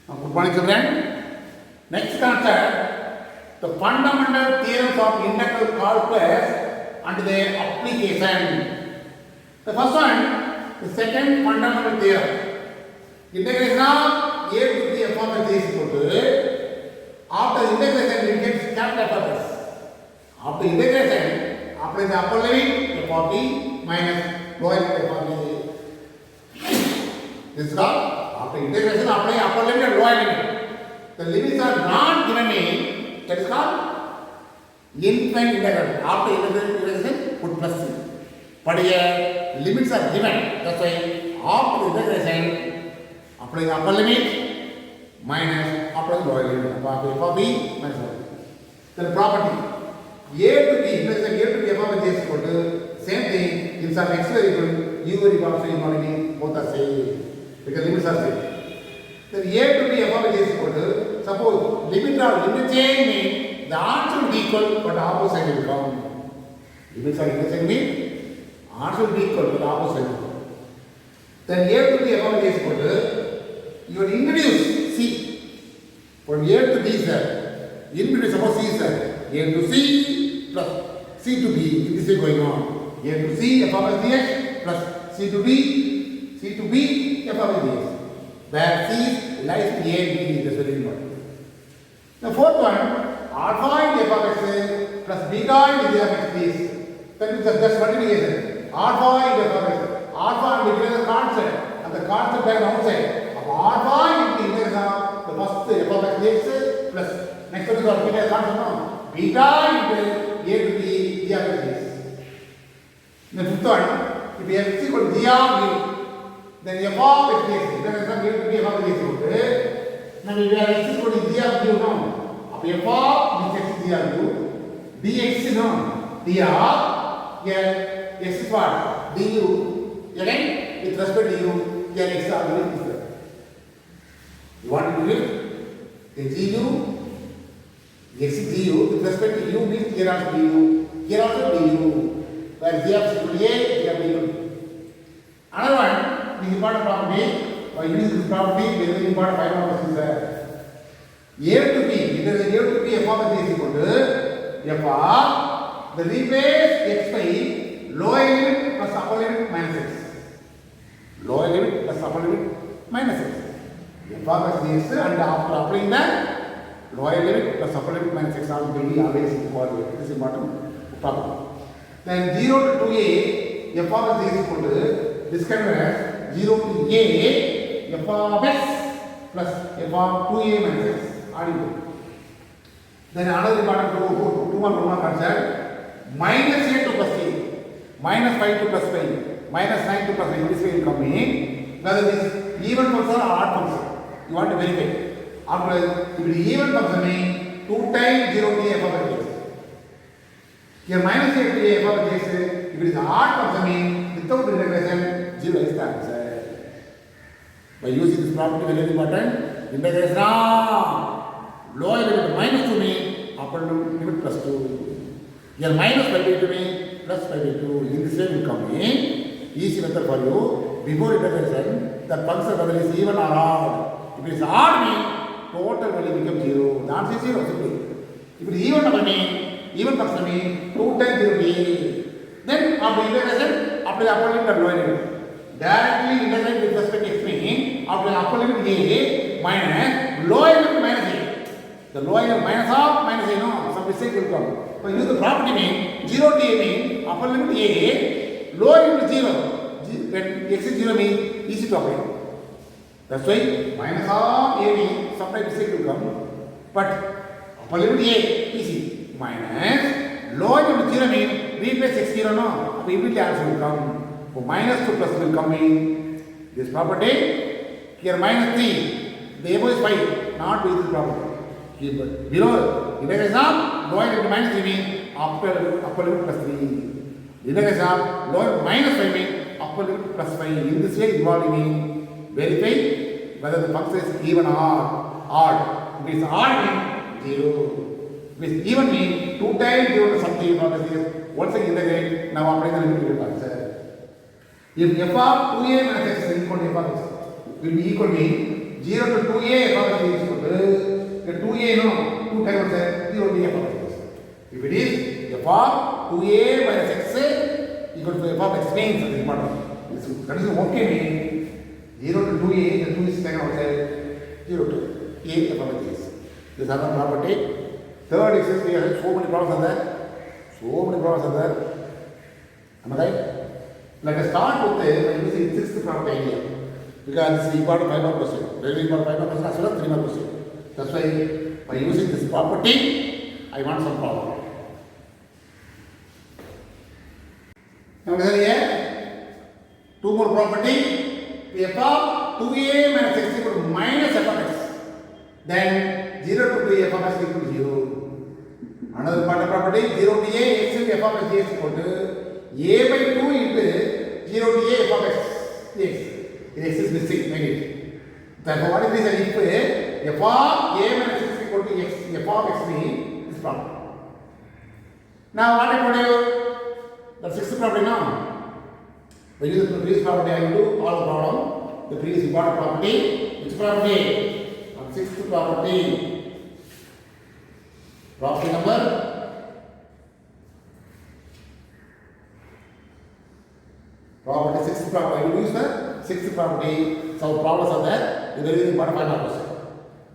Good morning, children. Next concept, the fundamental theorems of integral calculus and their application. The first one, the second fundamental theorem. Integration of a to b f of x is equal to, after integration we get capital F of x. After integration, apply the upper limit f of b minus lower limit f of b. This is called after integration, apply upper limit and lower limit. The limits are not given in, that is called infinite integral. After integration, put plus c. But here, limits are given. That's why after integration, apply the upper limit minus apply the lower limit. F of b minus lower limit. Then property. A to b, integration a to b f of x is equal to, same thing, in some x variable, u variable also involving both are same. Because limits are same. Then a to b f of x is equal to, suppose limits are interchange means the answer will be equal but opposite will come. Limits are interchange means answer will be equal but opposite will come. Then a to b f of x is equal to, you will introduce c. From a to b is there. Introduce, suppose c is there. A to c plus c to b. This is going on. A to c f of x dx plus c to b f of x dx. Where c lies in a and b, that's very important. The fourth one, alpha into f of x plus beta into g of x is, that is just multiplication. Alpha into f of x, alpha and beta is a constant, and the constant there outside. Alpha into integration of the first f of x dx plus next one is called beta constant, no? Beta into a to b g of x is. The fifth one, if f is equal to g of u, then f of x dx, then f of b f of x is equal to, now we have x is equal to g of u, no? F of this x is g of u, dx is no? dr, here x is what? du, again with respect to u, here x argument is there. You want to do it? A gu, x is gu, with respect to u means here also du, here also du, where g of x equal to a, g of b equal to b. Another one, this important property, by using this property, very important final question is there. A to b, it is a to b f of x is equal to f of the replace x by lower limit plus upper limit minus x. Lower limit plus upper limit minus x. F of x dx, and after applying that, lower limit plus upper limit minus x will be always equal. This is important property. Then 0 to 2a, f of x is equal to, this can be as 0 to a, f of x plus f of 2a minus x. Then another important two one concept, minus a to plus a, minus 5 to plus 5, minus 9 to plus 5, this way will come in, whether this even function or odd function, you want to verify. After, if it is even function means 2 times 0 to a f of x. Here minus a to a f of x, if it is odd function means without integration, 0 is the answer. By using this property, very important, integration of lower limit minus 2 means upper limit plus 2. Here minus 5 by 2 means plus 5 by 2. In this way will come in. Easy method for you. Before integration, the function whether is even or odd. If it is odd means total value becomes 0. The answer is 0 simply. If it is even number means, even function means 2 times 0 means. Then after integration, apply the upper limit and lower limit. Directly integrate with respect to x means after the upper limit a minus lower limit minus a. The lower limit minus of minus a, no, some mistake will come. So use the property mean 0 to a mean upper limit a, lower limit 0. When x is 0 means easy to apply. That's why minus of a means sometimes mistake will come. But upper limit a easy. Minus lower limit 0 means replace x 0, no. So immediately answer will come. So minus 2 plus will come in this property. Here minus 3. The above is 5, not with this property. Here below integration of lower limit minus 3 means upper limit plus 3. Integration of lower minus 5 means upper limit plus 5. In this way involving mean verify whether the function is even or odd. If it is odd means 0. If it is even means 2 times 0 to something from this. Once I integrate, now apply the limit to the answer. If f of 2a minus x is equal to f of x will be equal to 0 to 2a f of x If it is f of 2a minus x equal to f of x means that is important. That is okay mean 0 to 2a, the 2 is taken outside, 0 to a f of x. This is another property. Third is we have so many problems are there. So many problems are there. Am I right? Let us start with the using sixth property idea. Because this is important 5 mark question. Very important 5 mark question as well as 3 mark question. That's why by using this property, I want some problem. Now here, two more property. F of 2a minus x equal to minus f of x. Then 0 to 2a f of x equal to 0. Another part of property 0 to a x into f of x is equal to a by 2 into 0 to a f of x dx. X is missing, make it. Therefore, what is this? If f of a minus x equal to x, f of x means this problem. Now, what I told you? The sixth property now. When you use the previous property, I will do all the problem. The previous important property. Which property? Sixth property. Property number. Property sixth property. I will use the sixth property. Some problems are there. The very important 5 mark question.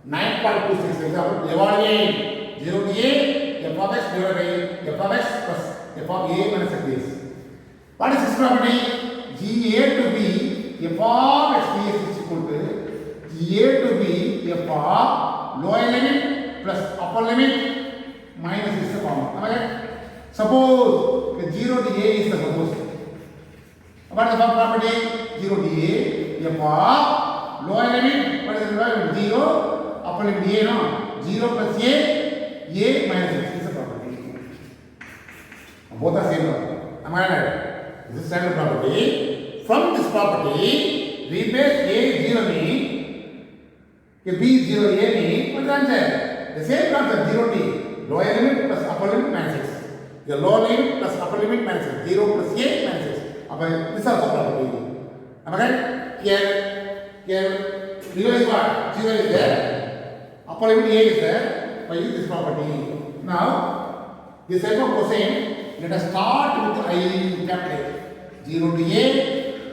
9.26 example. Evaluate 0 to a f of x divided by f of x plus f of a minus x dx. What is this property? G a to b f of x dx is equal to g a to b f of lower limit plus upper limit minus is the formula. Am I right? Suppose 0 to a is the suppose. What is the property? 0 to a f of lower limit. What is the lower limit? 0. Upper limit a no. 0 plus a minus x is the property. Both are same property. Am I right? This is standard property. From this property, replace a 0 mean, b 0 a mean, what is the answer? The same concept 0 t, lower limit plus upper limit minus x. The lower limit plus upper limit minus x. 0 plus a minus x. This is also property. Am I right? Here, zero is what? 0 is there. Upper limit a is there. By using this property. Now, this type of cosine, let us start with I capital. 0 to a,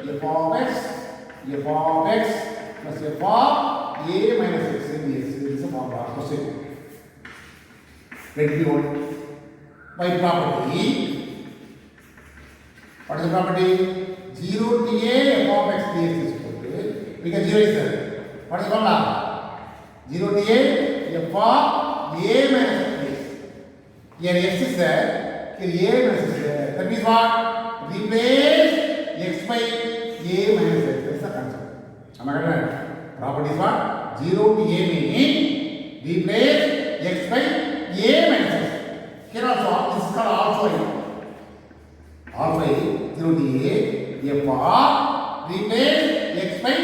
f of x plus f of a minus x in this. This is a formula cosine. Let it be known. By property, what is the property? 0 to a f of x dx is equal to, because 0 is there. What is the formula? 0 to a f of a minus x dx. Here x is there, here a minus x is there. That means what? Replace x by a minus x. That is the concept. Am I right? Property is what? 0 to a mean replace x by a minus x. Here also, this is called alpha. Alpha 0 to a f of replace x by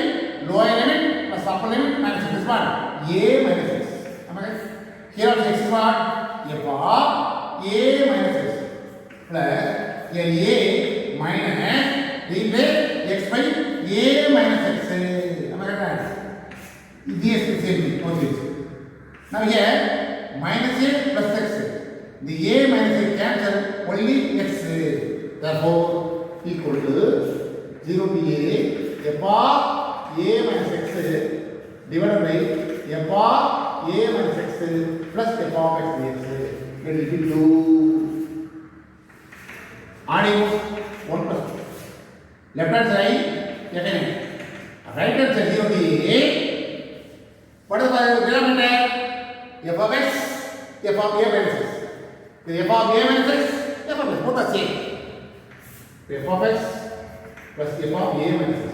lower limit plus upper limit minus x. This is what? A minus x. Am I right? Here also x is what? F of a minus x plus here a minus replace x by a minus x. Am I right? This is the same thing. Now here minus a plus x. The a minus x cancel only x. Therefore equal to 0 to a f of a minus x divided by f of a minus x plus f of x dx. Let it be 2. Adding 1 plus 2. Left hand side, again. Right hand side 0 to a. What is the denominator? F of x, f of a minus x. The f of a minus x, f of x, both are same. F of x plus f of a minus x.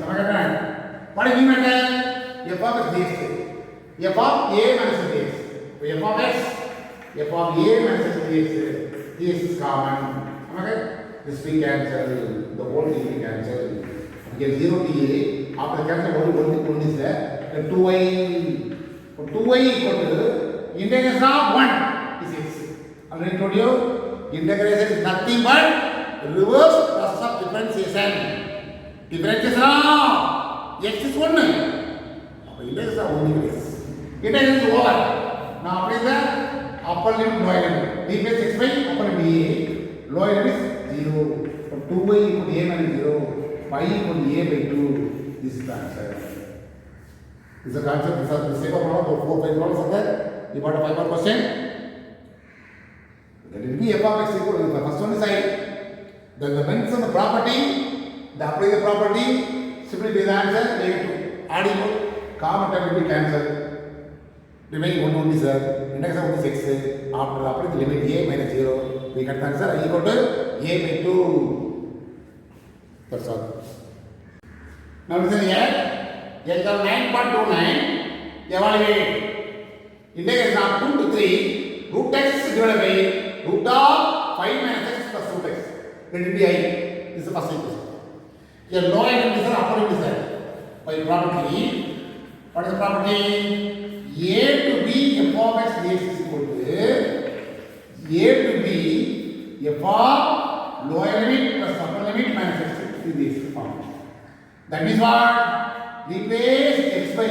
What is the denominator? F of x dx. F of a minus x dx. F of x, f of a minus x dx. This is common. Am I right? This we cancel, the whole thing we cancel. We get 0 to a, after cancel only is there. Then 2y equal to integration of 1 is x. Already told you, integration is nothing but reverse process of differentiation. Differentiation of x is 1. Integration of only x. Integration is over. Now, what is the upper limit, lower limit? replace x by upper limit a, lower limit is 0. From 2y equal to a minus 0, pi equal to a by 2. This is the answer. This is the concept. This is the same problem. 4, 5 problems are there. You got a 5 question. Let it be f of x equal to the first one is I. Then the mention the property, the apply the property, simply be the answer. Negative. Adding common term will be cancelled. Remaining one only sir. Index of this x. After applying the limit a minus 0, we get the answer I equal to a by 2. That's all. Now listen here. Example 9.29. Evaluate. Integration of 2 to 3. Root x divided by root of 5 minus x plus root x. Let it be I. This is the first equation. Here lower limit is upper limit is by property. What is the property? A to b f of x dx is equal to a to b f of lower limit plus upper limit minus x in this form. That means what? Replace x by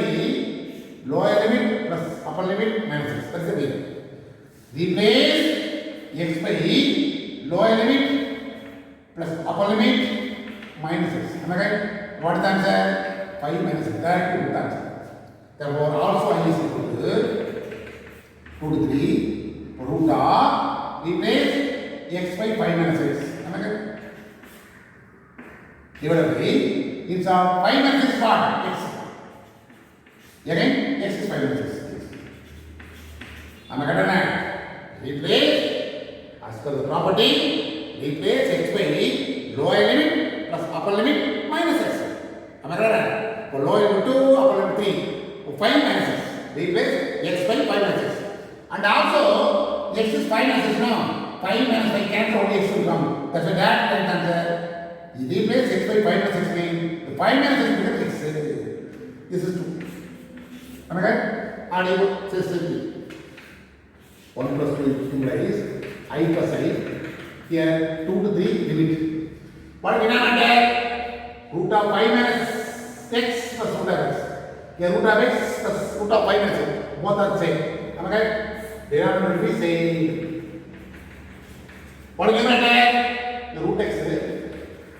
lower limit plus upper limit minus x. That's the way. Replace x by lower limit plus upper limit minus x. Am I right? What is the answer? 5 minus x. That is the answer. Therefore, also I is equal to 2 to 3 root of replace x by 5 minus x. Am I right? Divided by it's 5 minus x what? X. Again, x is 5 minus x. Am I correct? Replace, as per the property, replace x by lower limit plus upper limit minus x. Am I correct? For lower limit 2, upper limit 3. For 5 minus x. Replace x by 5 minus x. And also, x is 5 minus x now. 5 minus 5 cancel only x will come. That's why that answer. You replace x by 5 minus x means the 5 minus x becomes x. This is 2. Am I right? And you say simply 1 plus 2 implies I plus I. Here 2 to 3 limit. What denominator? Root of 5 minus x plus root of x. Here root of x plus root of 5 minus x. Both are the same. Am I right? Denominator will be same. What is denominator? The root x.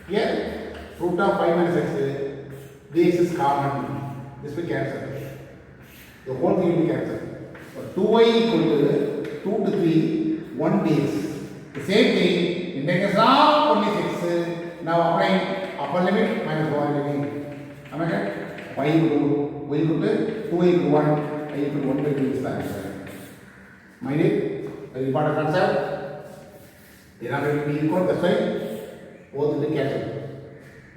Here root of 5 minus x. Dx is common. This will cancel. The whole thing will be cancelled. So 2y equal to 2 to 3, 1 dx. The same thing, integration of only 6. Now applying upper limit minus lower limit. Am I right? Y equal to 2y equal to 1, I equal to 1 by 2 is the answer. Mind it? Very important concept. Denominator will be equal, that's why both will be cancelled.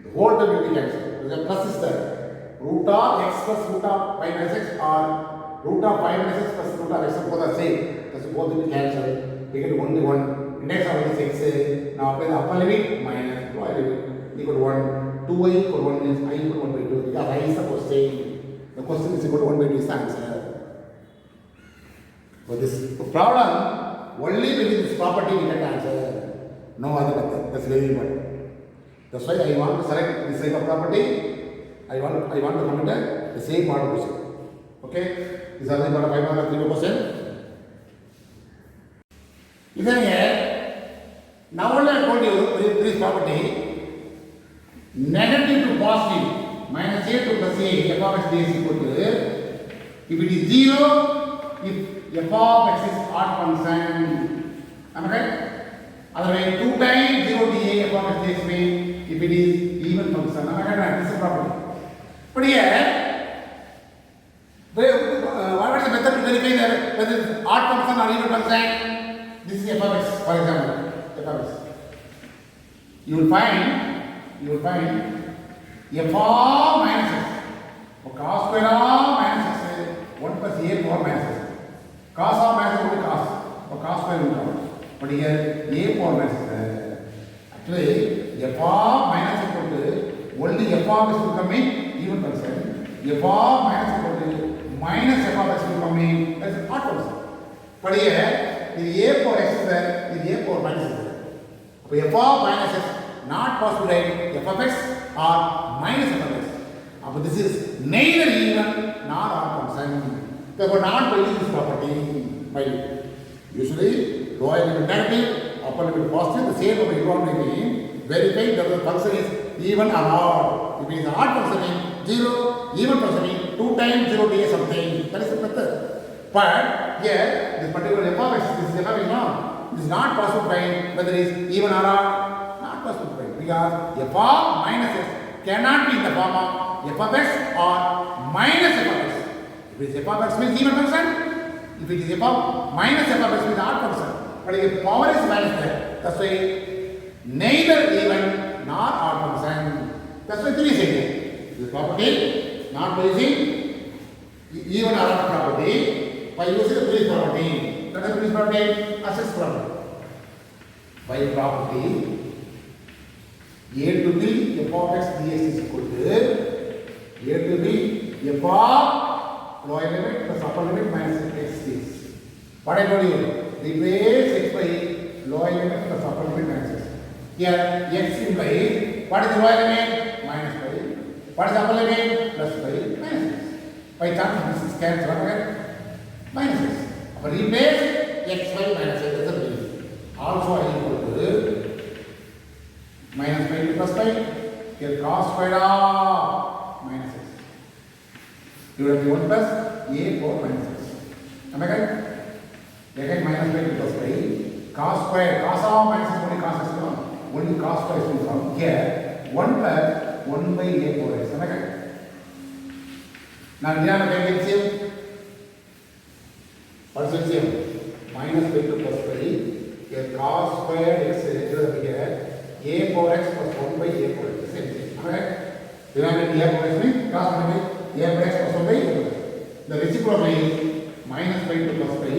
The whole term will be cancelled. The plus is there. Root of x plus root of 5 minus x or root of 5 minus x plus root of x both are same. That's both will be cancelled. We get 1 to 1. Index of this x. Now apply the upper limit minus lower limit equal to 1. 2y equal to 1 means I equal to 1 by 2. Because I is the question. The question is equal to 1 by 2 is the answer. But this problem only with this property we get answer. No other method. That's very important. That's why I want to select this type of property. I want to commit the same model question. Okay? This is the 5 mark 3 question. Listen here. Now only I told you with this property, negative to positive, minus a to plus a, f of x dx is equal to, if it is 0, if f of x is odd function. Am I right? Otherwise, 2 times 0 dA f of x dx means if it is even function. Am I right? This is the property. But here, what is the method to verify whether it is odd function or even function? This is f of x, for example, f of x. You will find f of minus x. For cos square of minus x, 1 plus a power minus x. Cos of minus x only cos. For cos square will come. But here a power minus x. Actually, f of minus x equal to only f of x will come in even function. F of minus equal to minus f of x will come in as odd function. But here, a power x is there, a power minus x is there. So f of minus x not possible to write f of x or minus f of x. But this is neither even nor odd function. Therefore, not value this property. Usually lower limit negative, upper limit positive, the same way you want to mean verify that the function is even or odd. If it is odd function means 0, even function means 2 times 0 to a something. That is the method. But here, this particular f of x, this f of x now, it is not possible to find whether it is even or odd. Not possible to find because f of minus x cannot be in the form of f of x or minus f of x. If it is f of x means even function, if it is f of minus f of x means odd function. But if power is minus there, that's why neither even nor odd function. That's why 3 is here. This property not by using even or odd property, by using the 3 property. That is 3 property, access property. By property, a to b f of x dx is equal to a to b f of lower limit plus upper limit minus x dx. What I told you, replace x by lower limit plus upper limit minus x. Here x implies what is the lower limit? Minus pi. What is the upper limit? Plus pi minus x. By chance this is cancelled away. Minus x. But replace x by minus x as a base. Also I equal to minus pi to plus pi. Here cos squared of minus x. Divided by 1 plus a for minus x. Am I right? Again minus pi to plus pi. Cos square, cos of minus x only cos x is only cos square is from here 1 plus 1 by a for x. Am I right? Now we have a LCM. What is LCM? Minus pi to plus pi. Here cos square x is here a for x plus 1 by a for x. Same thing. Am I right? Denominator a for x means cos 1 by a for x plus 1 by a for x. The reciprocal is minus pi to plus pi.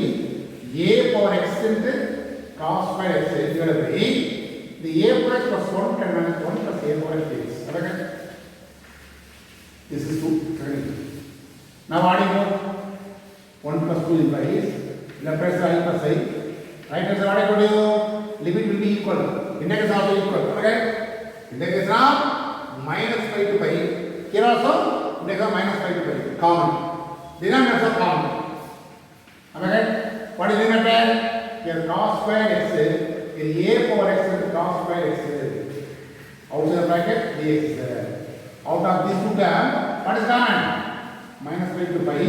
A for x into cos square x divided by the a for x plus 1 can minus 1 plus a for x is. Okay? This is 2. Now adding more 1 plus 2 implies left hand side plus I. Right hand side what I told you? Limit will be equal. Integration also equal. Okay? Integration of minus pi to pi. Here also integration of minus pi to pi. Common. Denominator of common. Am I right? What is denominator? Here cos square x. Here a for x into cos square x. Outside the bracket dx. Out of these two terms, what is common? Minus pi to pi.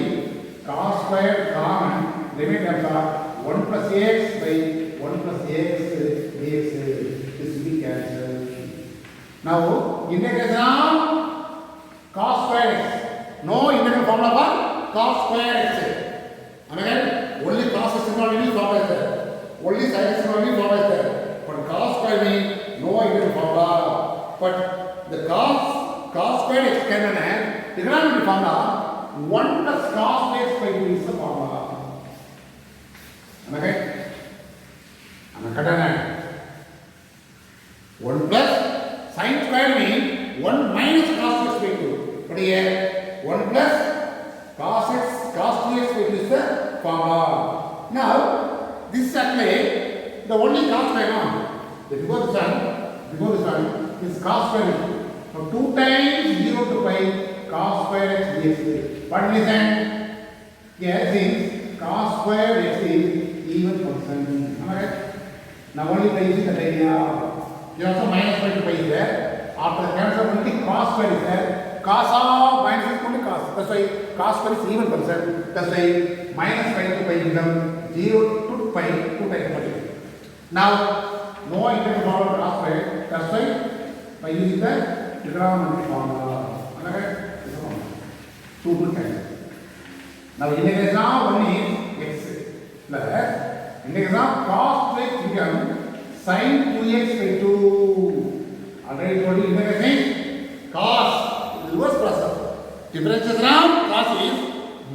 Cos square common. Limit terms are 1 plus ax by 1 plus ax dx. This will be cancelled. Now integration of cos square x. No integral formula for cos square x. Am I right? Only cos x is not any formula is there. Only sin x is not any formula is there. But cos square means no integral formula. But the cos square x can have trigonometric formula 1 plus cos x by 2 is the formula. Am I right? Am I correct? 1 plus sin square means 1 minus cos x by 2. But here 1 plus cos x cos 2x by 2 is the formula. Now this is actually the only cos square now. Before this one is cos square. So 2 times 0 to pi cos square x dx. What is that? Here since cos square x is even function. Am I right? Now only by using that idea. Here also minus pi to pi is there. After the cancel only cos square is there. Cos of minus is only cos. That's why cos square is even function. That's why minus pi to pi becomes 0 to pi 2 times pi. Now no integral formula for cos square. That's why by using the trigonometric formula. Am I right? 2 to cancel. Now integration of 1 is x plus integration of cos 2x becomes sin 2x by 2. Already told you integration is cos reverse process. Differentiation of cos is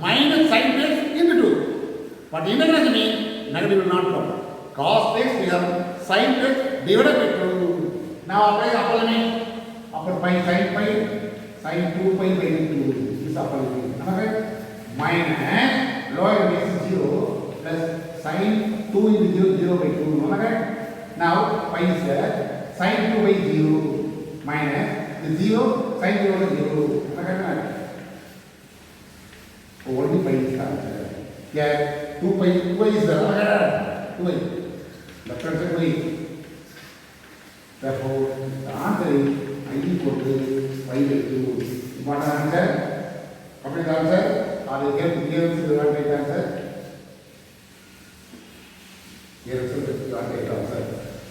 minus sin 2x into 2. But integration means negative will not come. Cos 2x becomes sin 2x divided by 2. Now apply the upper limit. Upper pi sin 2 pi by 2. This upper limit. Okay? Minus lower limit is 0 plus sin 2 into 0 by 2. Okay? Now pi is there. Sin 2 by 0 minus the 0 sin 0 is 0. Okay? Only pi is there. Yeah, 2 pi is there. Okay? 2 pi. left hand side y. Therefore, the answer is I equal to 5/2. Important answer. Complete answer. Or you get here also the right answer. Here also the right answer.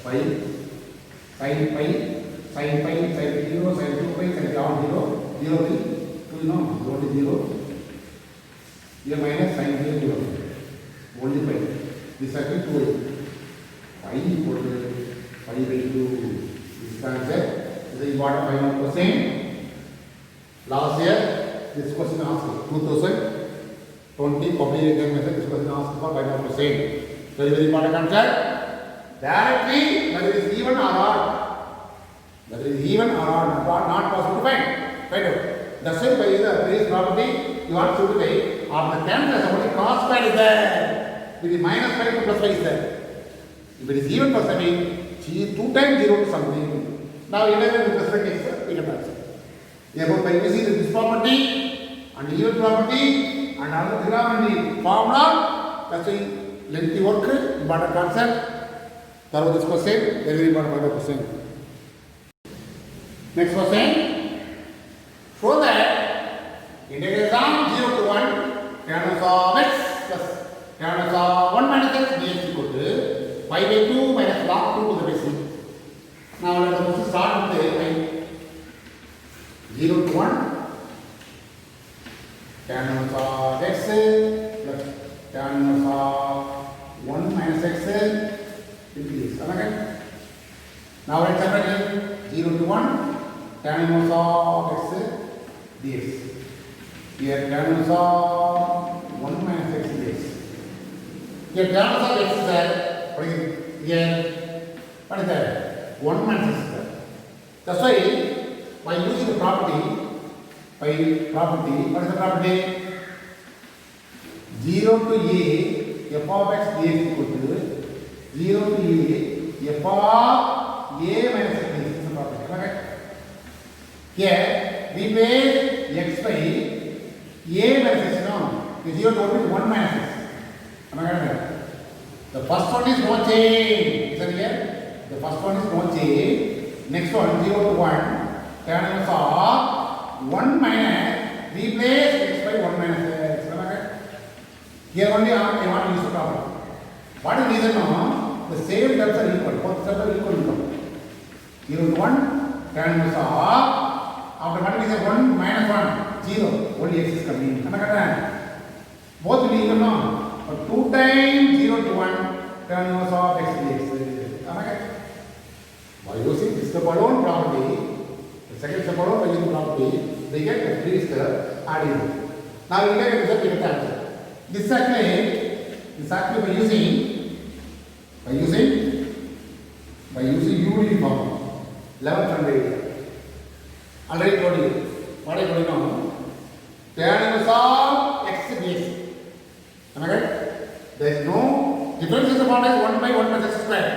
5 sin pi, sin 0, sin 2 pi, sin down 0, 0 will 2 no, only 0. Here minus sin 0, only pi. This circle 2. Pi equal to 5/2. This answer is the important final question. Last year, this question asked 2020 public exam method. This question asked for final question. Very very important answer. Directly, whether it is even or odd. Whether it is even or odd, not possible to find. Find out. That's why by the base property, you want to say, of the cancel somebody cos square is there. With the minus 5 to plus 5 is there. If it is even for something, she is 2 times 0 to something. Now, even with respect to x, we can answer. Therefore, by using this property and even property and other trigonometry formula, that's why lengthy work, important concept. That was this question, very important question. Next question. Show that integration 0 to 1 tan of x plus tan of 1 minus x dx equal to 5/2 minus log 2 to the base c. Now let us start with the 0 to 1 tan of x plus tan of 1 minus x into this. Okay? Now let's separate 0 to 1 tan of x dx. Here tan of 1 minus x dx. Here tan of x is there. Here what is that? 1 minus x is there. That's why by using the property, what is the property? 0 to a f of x dx equal to 0 to a f of a minus x dx is the property. Okay? Here replace x by a minus x now. The 0 to 1 minus x. Am I correct? The first one is no change. Is that here? The first one is no change. Next one 0 to 1. Tan of 1 minus replace x by 1 minus x. Am I correct? Here only I want to use the property. What is the reason now? The same terms are equal. Both terms are equal. 0 to 1. Tan of after what is 1 minus 1? 0. Only x is coming. Am I correct? Both will be equal now. But 2 times 0 to 1 tan of x dx. Am I correct? By using this step alone property, the second step alone by using property, they get the three step adding. Now we get the result with the answer. This actually by using UD formula. 11th and 8th. Already told you. What I told you now? Tan of x dx. Am I right? There is no difference in the formula is 1 by 1 plus x square.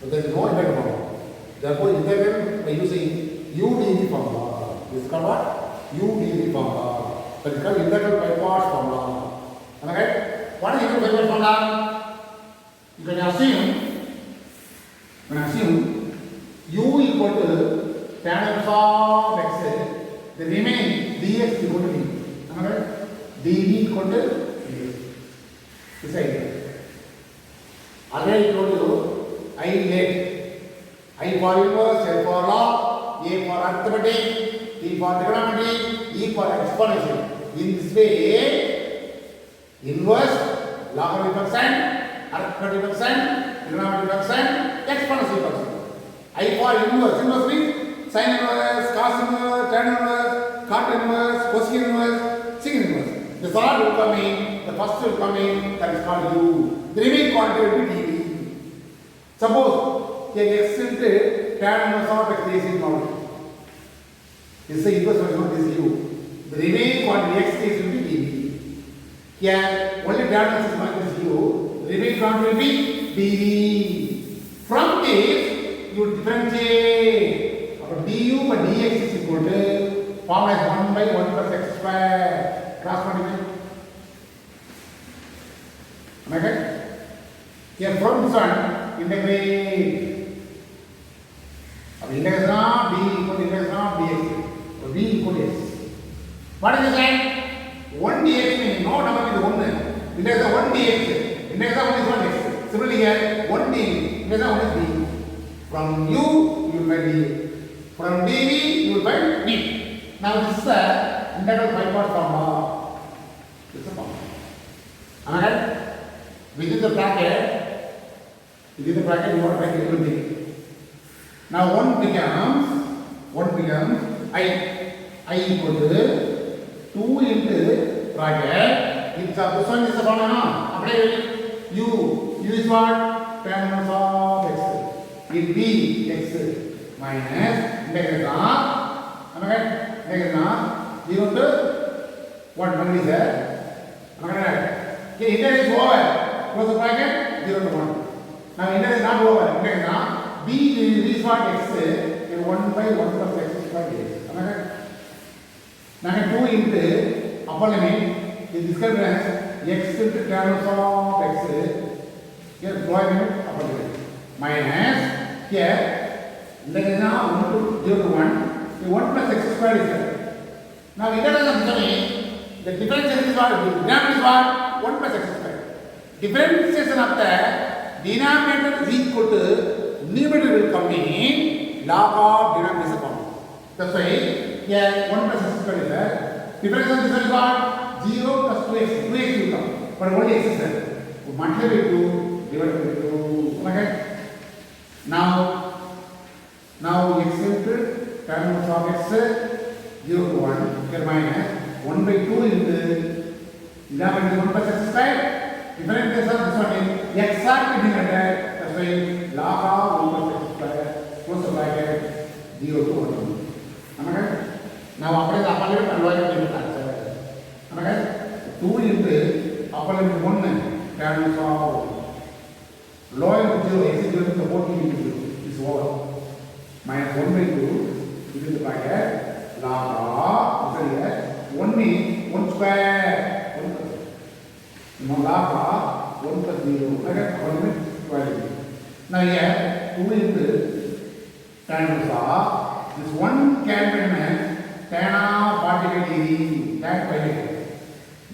So there is no integral formula. Therefore, integral by using UDV formula. This is called what? UDV formula. That is called integral by parts formula. Am I right? What is integral by parts formula? You can assume u equal to tan of x, the remaining dx equal to d. Am I right? dv equal to dx. This idea. Already told you, I let I for inverse, L for log, A for arithmetic, T for trigonometry, E for exponential. In this way, inverse, logarithm function, arithmetic function, trigonometry function, exponential function. I for inverse means sin inverse, cos inverse, tan inverse, cot inverse, cosecant inverse, secant inverse. The third will come in, the first will come in, that is called u. The remaining quantity will be dv. Suppose here x into tan inverse of x is known. This is the inverse version of this u. The remaining quantity x is will be dv. Here only tan inverse is minus u. The remaining quantity will be dv. From this you differentiate. du by dx is equal to formula is 1 by 1 plus x square. Cross multiply. Am I correct? Here from this one, integrate. Integration of b equal to integration of dx. So b equal to x. What is the sign? 1 dx means no number with 1. Integration of 1 dx. Integration of 1 is 1 x. Similarly here 1 d. Integration of 1 is b. From u you will find d. From dv you will find d. Now this is the integral by part formula. This is the formula. Am I right? Within the bracket you want to write everything. Now 1 becomes I equal to 2 into bracket. It's this one is the formula. U is what? Tan inverse of x. In b x minus integration of, am I right? Integration of 0 to 1 is there. Am I right? Okay, integration is over. Close the bracket 0 to 1. Now integration is not over. Integration of b is what x and 1 by 1 plus x square dx. Am I right? Now 2 into upper limit is described as x into tan inverse of x. Here lower limit upper limit minus here integration of 1 to 0 to 1. 1 plus x square is there. Now integration of the differentiation is what? The denominator is what? 1 plus x square. Differentiation of the denominator is equal to numerator will come in log of denominator form. That's why here 1 plus x square is there. Difference of this is what? 0 plus 2x. 2x will come. But only x is there. So multiply by 2 divided by 2. Okay? Now x into tan inverse of x 0 to 1. Here minus 1 by 2 into denominator 1 plus x square. Differentiation of this one is exactly divided. That's why log of 1 plus x square close the bracket 0 to 1. Am I right? Now upper limit and lower limit answer. Am I right? 2 into upper limit 1 tan inverse of lower limit 0 x is 0 to 14 into 0 is over. Minus 1 by 2 into the bracket log of 1 means 1 square. 1 plus now log of 1 plus 0. Okay? Upper limit square limit. Now here 2 into tan inverse of this 1 can be tan of 45 degree tan pi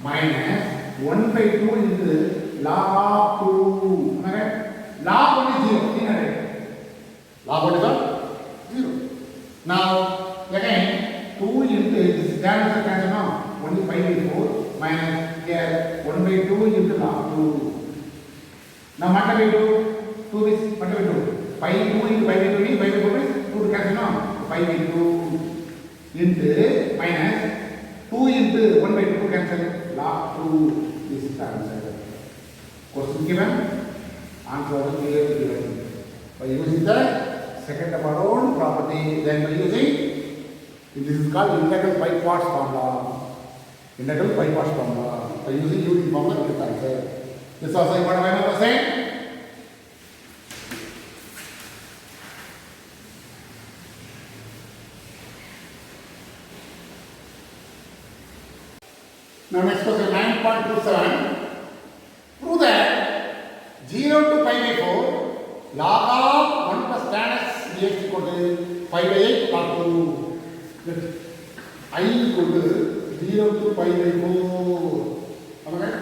minus 1 by 2 into log of 2. Am I right? Log 1 is 0. Log 1 is what? 0. Now again 2 into this tan inverse cancel now. 1 is 5 by 4 minus here 1 by 2 into log 2. Now multiply by 2. 2 is multiply by 2. 5 2 into 5 by 2 is 5 by 4 is 2 to cancel now. 5 by 2 into minus 2 into 1 by 2 cancel log 2 is the answer. Question given, answer is clearly given. By using the second Abaron property, then by using this is called integral by parts formula. Integral by parts formula. By using unit formula, we get answer. This also you want to remember saying. Now next question 9.27. Prove that 0 to pi by 4 log of 1 plus tan x dx equal to pi by 8 log 2. I equal to 0 to pi by 4. Okay?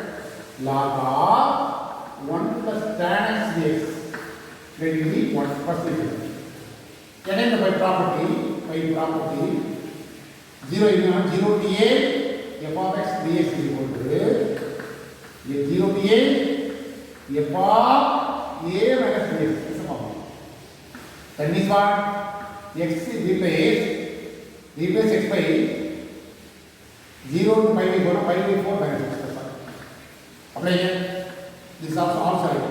Log of 1 plus tan x dx. Let it be 1 first equation. Again by property 0 is 0 to a f of x dx is equal to 0 to a f of a minus dx is a formula. That means what? X is replace x by 0 to pi by 4 minus x plus 1. Apply here. This is also all side.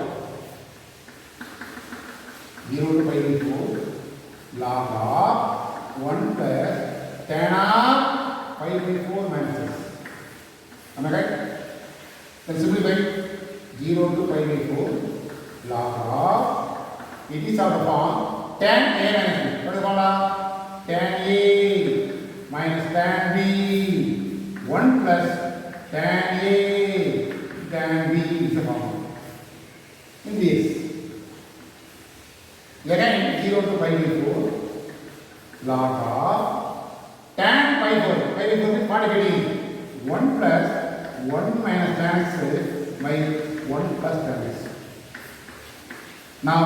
0 to pi by 4 log of 1 plus tan of pi by 4 minus x. Am I right? Then simplify 0 to pi by 4 log of it is of the form tan a minus b. What is the formula? Tan a minus tan b 1 plus tan a tan b is the formula. In this Again 0 to pi by 4 log of tan pi by 4. Pi by 4 is 45 degree. 1 plus 1 minus tan x by 1 plus tan x. Now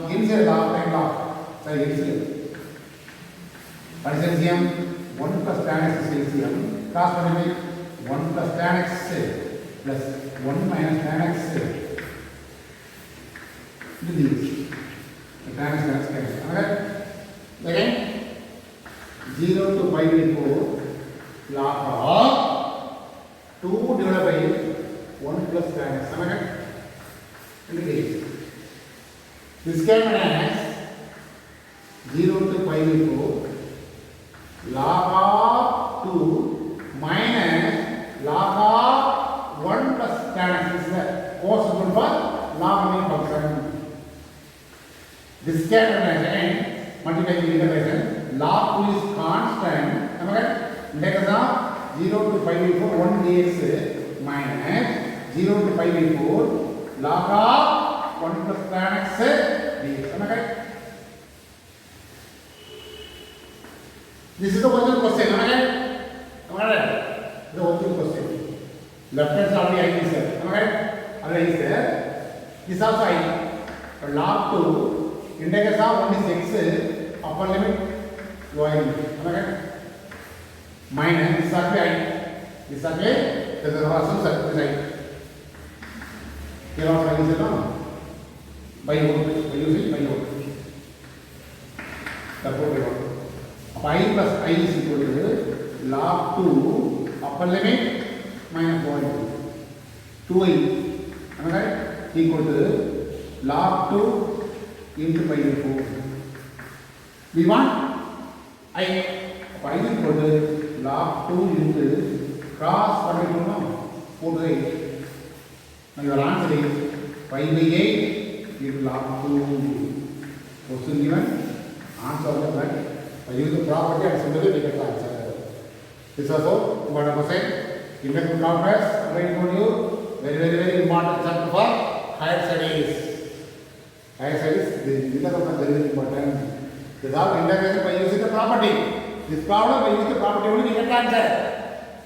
inside log and log. Sorry, LCM. What is LCM? 1 plus tan x is LCM. Corresponding with 1 plus tan x plus 1 minus tan x. This is tan x cancel. Okay? Again 0 to pi by 4 log of 2 divided by 1 plus tan x. Okay? Indicate. This can be as 0 to pi by 4 log of 2 minus log of 1 plus tan x. This is the possible for log main function. This can be again multiply the integration. Log 2 is constant. Am I right? Integration of 0 to pi by 4 1 dx minus 0 to pi by 4 log of 1 plus tan x dx. Am I right? This is the original question. Am I right? Am I right? The original question. Left hand side already I is there. Am I right? Already is there. This also I. But log 2 integration of 1 is x upper limit lower limit. Am I right? Minus this also I. This also there is also this I. Here also I is there no? By 1 by using by 1. Therefore by 1. I plus I is equal to log 2 upper limit minus 1 2i. Am I right? Equal to log 2 into pi by 4. We want I is equal to log 2 into cross what we do now 4 to 8. Now your answer is pi by 8 into log 2. Question given. Answer of the right. I use the property and similarly we get the answer. This also what I was saying. Integral calculus, I told you, very important chapter for higher studies. Higher studies, the integral is very important. Without integration by using the property. This problem by using the property only we get the answer.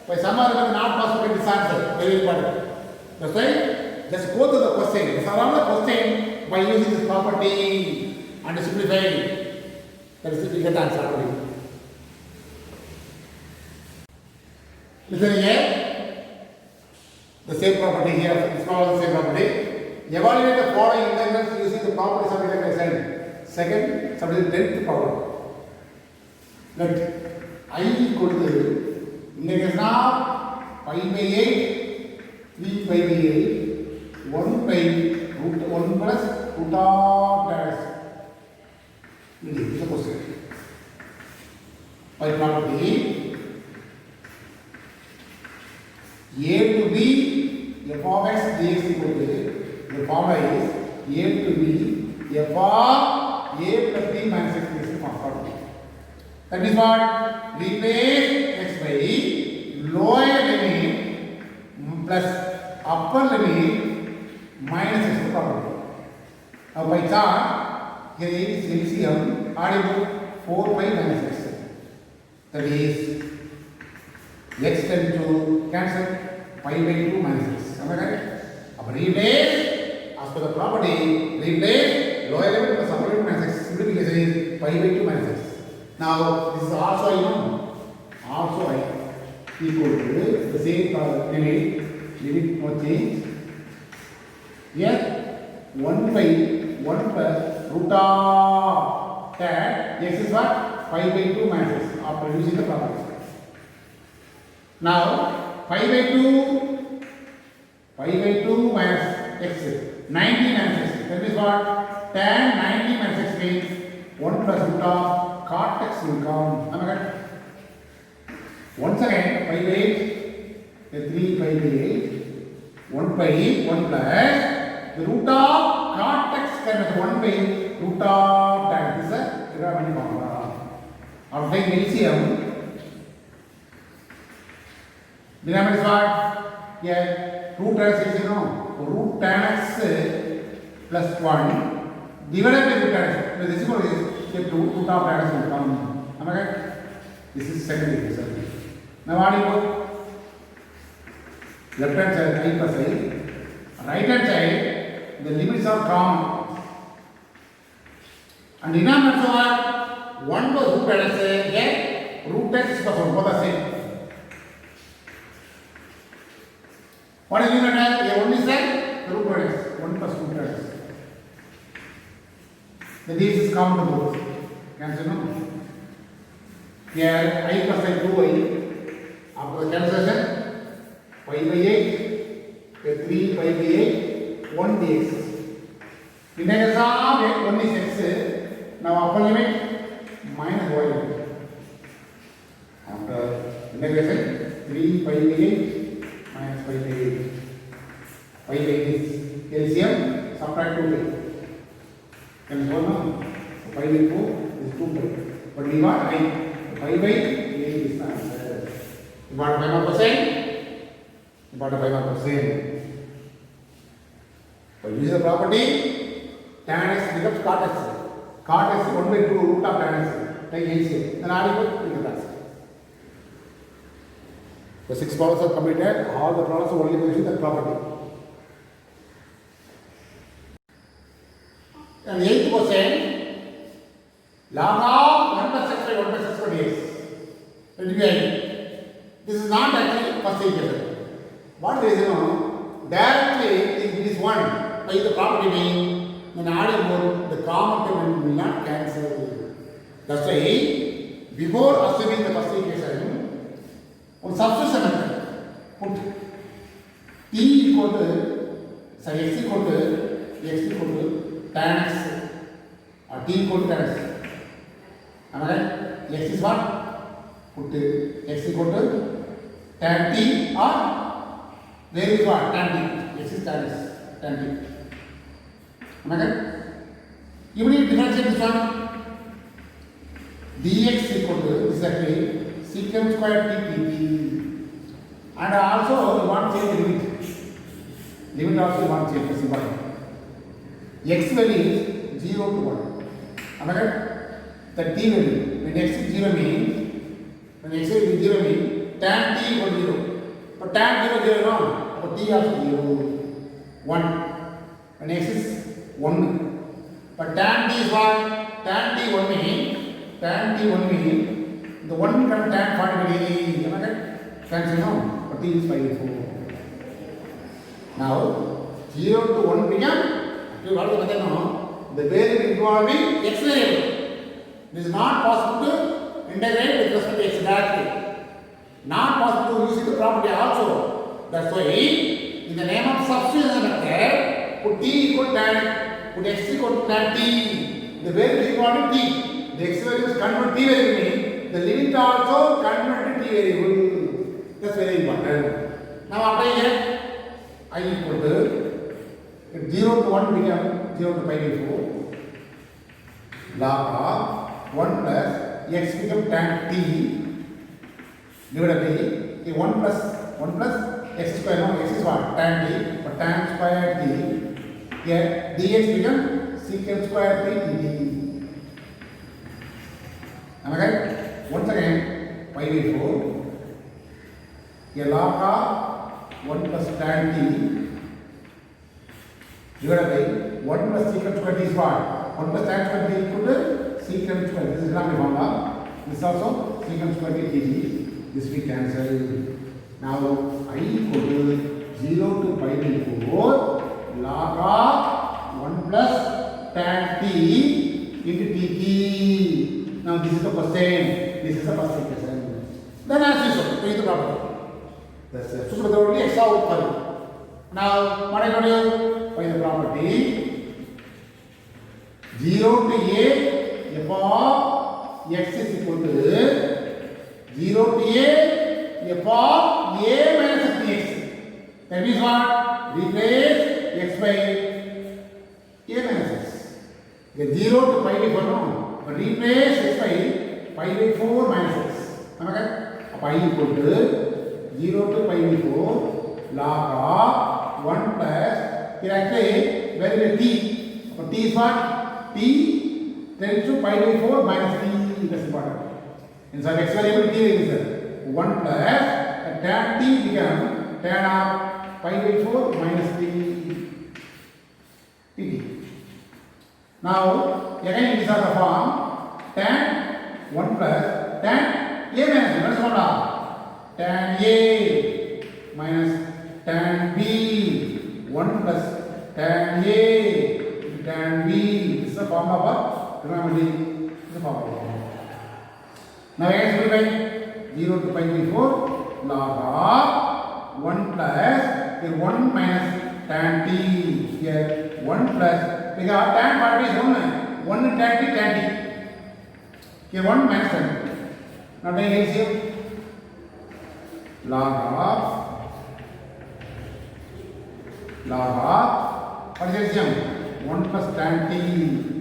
By some other way not possible to get this answer. Very important. That's why just go to the question. Solve the question by using this property and simplify. That is we get the answer already. Listen here. The same property here. It's not the same property. Evaluate the following integrals using the properties of integration. Second, substitute 10th problem. Let I equal to integration of pi by 8, 3 pi by 8, 1 by root 1 plus root of dash. This is the question. By property, a to b f of x dx equal to the formula is a to b f of a plus b minus x is the property. That is what? Replace x by lower limit plus upper limit minus x the property. Now by chart, here is LCM adding 4 pi minus x. That is x tend to cancel pi by 2 minus x. Am I right? Now replace as per the property, replace lower limit plus upper limit minus x. Simplification is pi by 2 minus x. Now this is also I know. Also I equal to the same limit no change. Here 1 by 1 plus root of tan x is what? Pi by 2 minus x after using the property. Now pi by 2 minus x 90 minus x. That is what? Tan 90 minus x means 1 plus root of cot x will come. Am I right? Once again pi by 8, 3 pi by 8, 1 pi 1 plus the root of cot x times 1 by root of tan. This is a trigonometric formula. After taking LCM, denominator is what? Here root x is root tan x plus 1 divided by root tan x. this is equal to step 2, two top diagonals will come. Am I right? This is second equation. Now what do you do? Left hand side I plus I, right hand side the limits are common. And denominators are 1 plus root x here, root x plus 1 both are same. What is numerator? Here 1 is there, the root x, 1 plus root x. The this is common to both. Cancel no? Here I plus I 2i, after the cancellation, pi by 8, 3 pi by 8, 1 dx. Integration of 1 is x. Now upper limit minus y limit. After integration 3 pi by 8 minus pi by 8. Pi by 8 is LCM, subtract 2 pi. Can you solve now? So pi by 4 is 2 pi. But we got I. Pi by 8 is the answer. You got 5%? You got 5%. By using the property, tan x becomes cot x. Cot x is 1 by 2 root of tan x. Take LCM. Then R equal to the answer. The 6 problems are completed. All the problems are only using that property. And 8th question, log of 1 plus x by 1 plus x by dx. This is not actually first equation. What is directly if it is 1 by the property being when adding more the common term will not cancel. That's why before assuming the first equation, one substitution method put t equal to sorry x equal to tan x or t equal to tan x. Am I right? X is what? Put x equal to tan t or where is what? Tan t. X is tan x. Tan t. Am I right? Even if you differentiate this one, dx equal to this actually secant square t dt. And also you want to change the limit. Limit also you want to change. This is important. X value is 0 to 1. Am I right? The t value, when x is 0 means, tan t equal to 0. But tan 0 no, but t also 0, 1. When x is 1. But tan t is what? Tan t 1 means, the 1 can tan 40 degree. Am I right? Cancel no, but t is 5 4. Now, 0 to 1 become, the variable involving x variable. It is not possible to integrate with respect to x directly. Not possible to use the property also. That's why in the name of substitution method, put t equal tan, put x equal to tan t. The variable involving t. The x variable is converted to t variable means the limit also converted to t variable. That's very important. Now apply here I equal to 0 to 1 become 0 to pi by 4. Log of 1 plus x become tan t divided by 1 plus x square. No, x is what? Tan t. But tan square t. Here dx become secant square t dt. Am I right? Once again pi by 4. Here log of 1 plus tan t divided by 1 plus secant square t is what? 1 plus tan square t equal to secant square. This is not the formula. This also secant square t dt. This we cancel. Now I equal to 0 to pi by 4 log of 1 plus tan t into dt. Now this is the question. This is the first equation. Then as usual, do the problem. That's it. So the only x out for you. Now what I got you? Find the property 0 to a f of x is equal to 0 to a f of a minus dx. That means what? Replace x by a minus x. The 0 to pi by 4 no, but replace x by pi by 4 minus x. Am I correct? Pi equal to 0 to pi by 4 log of 1 plus, here actually where is t? But t is what? T tends to pi by 4 minus t. That's important. In some x variable t is 1 plus tan t become tan of pi by 4 minus t dt. Now again it is of the form tan 1 plus tan a minus b. What is called tan a minus tan b. 1 plus tan a tan b. This is the form of a trigonometry. This is the form of it. Now again simplify 0 to pi by 4 log of 1 plus here 1 minus tan t. Here 1 plus because tan part is 1 tan t tan t. Here 1 minus tan t. Now take LCM log of what is LCM? 1 plus tan t.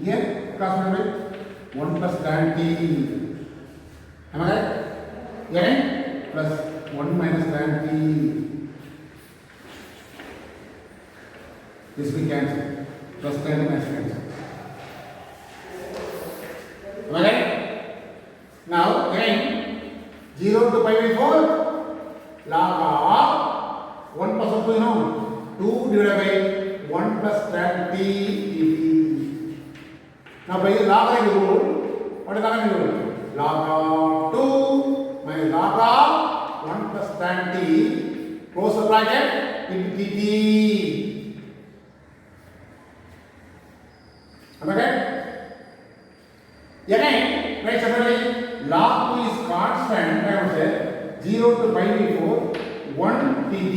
Here cross multiply 1 plus tan t. Am I right? Again plus 1 minus tan t. This we cancel. Plus tan minus cancel. Am I right? Now again 0 to pi by 4 log of 1 plus 2 2 divided by 1 plus tan t dt. Now by the logarithm rule, what is the logarithm rule? Log of 2 minus log of 1 plus tan t close the bracket into dt. Am I right? Again, right separately, log 2 is constant. I would say 0 to pi by 4 1 dt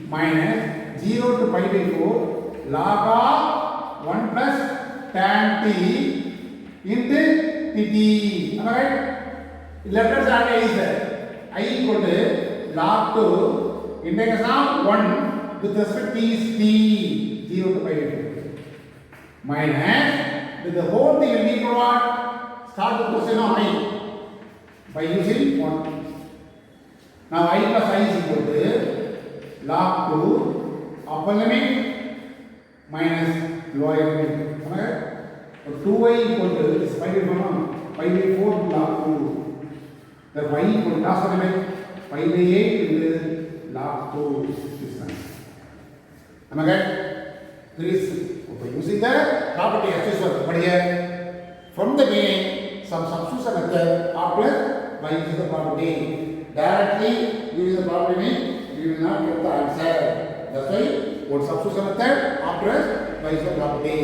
minus 0 to pi by 4 log of 1 plus tan t into dt. Am I right? Left hand side is I equal to log 2 integration of 1 with respect to is t 0 to pi by 4 minus with the whole thing will be equal what? Start the question of I by using 1. Now I plus I is equal to log 2 upper limit minus lower limit. Am I right? So 2y equal to this pi by 4 log 2. The y equal to last limit pi by 8 into log 2 distance. Am I right? There is by using the property as usual. But here from the beginning some substitution method after by using the property. Directly using the property we will not get the answer. That's why what substitution method after by using the property.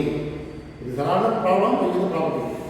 It is another problem by using the property.